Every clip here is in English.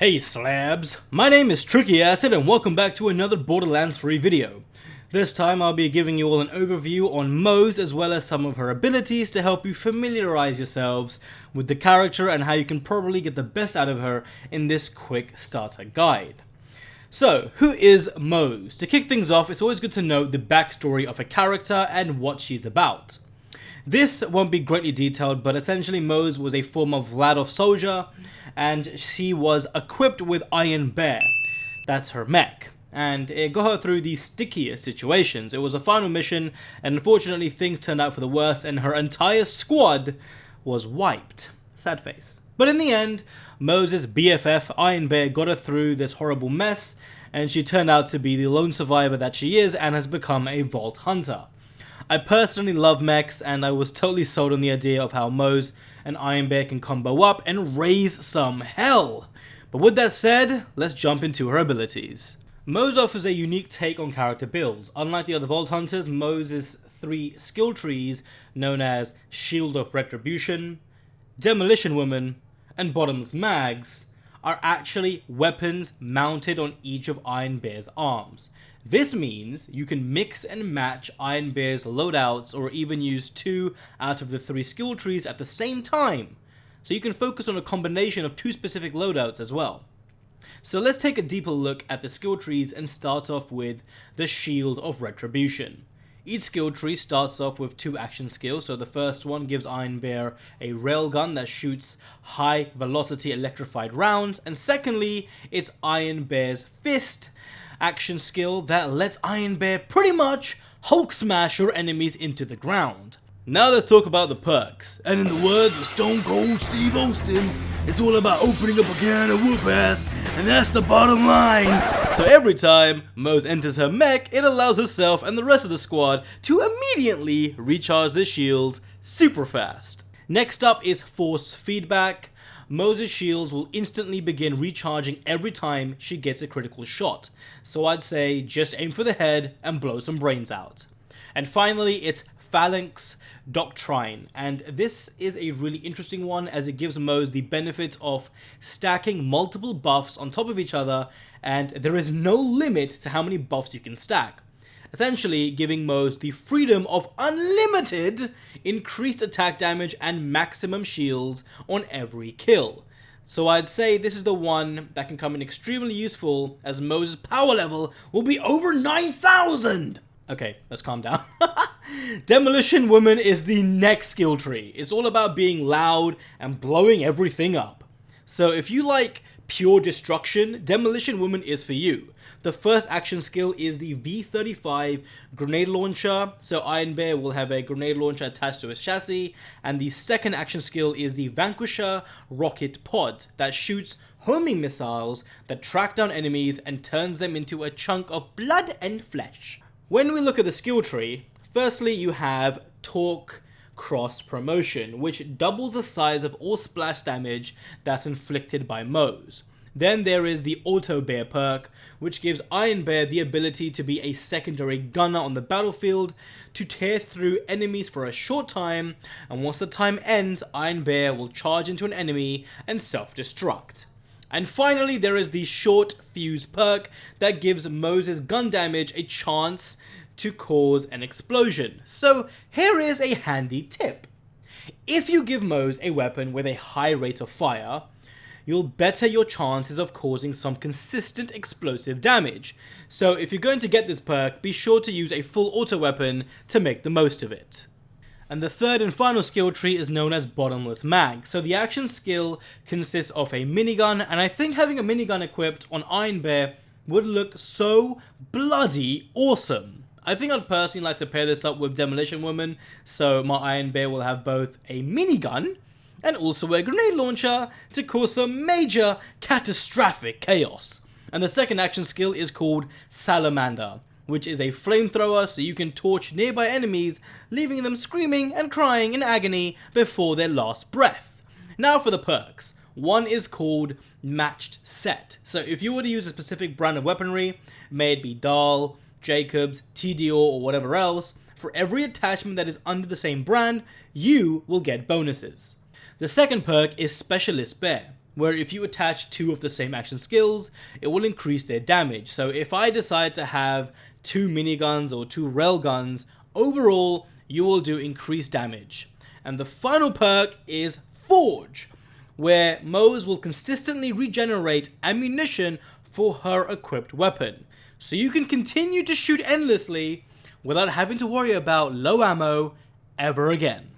Hey slabs, my name is Tricky Acid and welcome back to another Borderlands 3 video. This time I'll be giving you all an overview on Moze as well as some of her abilities to help you familiarize yourselves with the character and how you can probably get the best out of her in this quick starter guide. So, who is Moze? To kick things off, it's always good to know the backstory of a character and what she's about. This won't be greatly detailed, but essentially Moze was a former Vlad soldier, and she was equipped with Iron Bear. That's her mech, and it got her through the stickiest situations. It was a final mission, and unfortunately things turned out for the worse, and her entire squad was wiped. Sad face. But in the end, Moze's BFF Iron Bear got her through this horrible mess, and she turned out to be the lone survivor that she is, and has become a Vault Hunter. I personally love mechs, and I was totally sold on the idea of how Moze and Iron Bear can combo up and raise some hell. But with that said, let's jump into her abilities. Moze offers a unique take on character builds. Unlike the other Vault Hunters, Moze's three skill trees, known as Shield of Retribution, Demolition Woman, and Bottomless Mags, are actually weapons mounted on each of Iron Bear's arms. This means you can mix and match Iron Bear's loadouts or even use 2 out of the 3 skill trees at the same time, so you can focus on a combination of 2 specific loadouts as well. So let's take a deeper look at the skill trees and start off with the Shield of Retribution. Each skill tree starts off with 2 action skills, so the first one gives Iron Bear a railgun that shoots high velocity electrified rounds, and secondly, it's Iron Bear's fist action skill that lets Iron Bear pretty much Hulk smash your enemies into the ground. Now let's talk about the perks, and in the words of Stone Cold Steve Austin, it's all about opening up a can of whoop ass, and that's the bottom line. So every time Moze enters her mech, it allows herself and the rest of the squad to immediately recharge their shields super fast. Next up is force feedback. Moze's shields will instantly begin recharging every time she gets a critical shot, so I'd say just aim for the head and blow some brains out. And finally, it's PHALANX DOCTRINE, and this is a really interesting one as it gives Moze the benefit of stacking multiple buffs on top of each other, and there is no limit to how many buffs you can stack. Essentially giving Moze the freedom of unlimited increased attack damage and maximum shields on every kill. So I'd say this is the one that can come in extremely useful as Moze's power level will be over 9,000! Okay, let's calm down. Demolition Woman is the next skill tree. It's all about being loud and blowing everything up. So if you like pure destruction, Demolition Woman is for you. The first action skill is the V35 grenade launcher, so Iron Bear will have a grenade launcher attached to his chassis, and the second action skill is the Vanquisher rocket pod that shoots homing missiles that track down enemies and turns them into a chunk of blood and flesh. When we look at the skill tree, firstly you have Torque Cross Promotion, which doubles the size of all splash damage that's inflicted by Moze. Then there is the Auto Bear perk, which gives Iron Bear the ability to be a secondary gunner on the battlefield to tear through enemies for a short time, and once the time ends, Iron Bear will charge into an enemy and self-destruct. And finally, there is the Short Fuse perk that gives Moze's gun damage a chance to cause an explosion. So here is a handy tip. If you give Moze a weapon with a high rate of fire, you'll better your chances of causing some consistent explosive damage. So if you're going to get this perk, be sure to use a full auto weapon to make the most of it. And the third and final skill tree is known as Bottomless Mag. So the action skill consists of a minigun, and I think having a minigun equipped on Iron Bear would look so bloody awesome. I think I'd personally like to pair this up with Demolition Woman, so my Iron Bear will have both a minigun and also a grenade launcher to cause some major catastrophic chaos. And the second action skill is called Salamander, which is a flamethrower so you can torch nearby enemies, leaving them screaming and crying in agony before their last breath. Now for the perks. One is called Matched Set. So if you were to use a specific brand of weaponry, may it be Dahl, Jacobs, TDO, or whatever else, for every attachment that is under the same brand, you will get bonuses. The second perk is Specialist Bear. where if you attach 2 of the same action skills, it will increase their damage. So if I decide to have 2 miniguns or 2 railguns, overall you will do increased damage. And the final perk is Forge, where Moze will consistently regenerate ammunition for her equipped weapon. So you can continue to shoot endlessly without having to worry about low ammo ever again.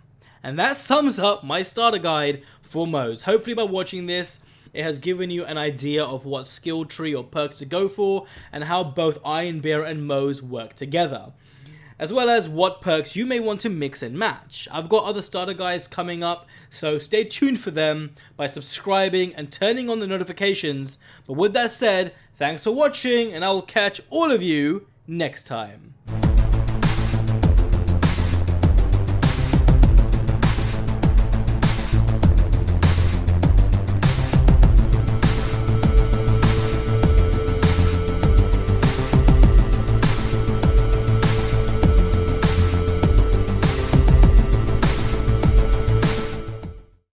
And that sums up my starter guide for Moze. Hopefully by watching this, it has given you an idea of what skill tree or perks to go for and how both Iron Bear and Moze work together, as well as what perks you may want to mix and match. I've got other starter guides coming up, so stay tuned for them by subscribing and turning on the notifications. But with that said, thanks for watching, and I will catch all of you next time.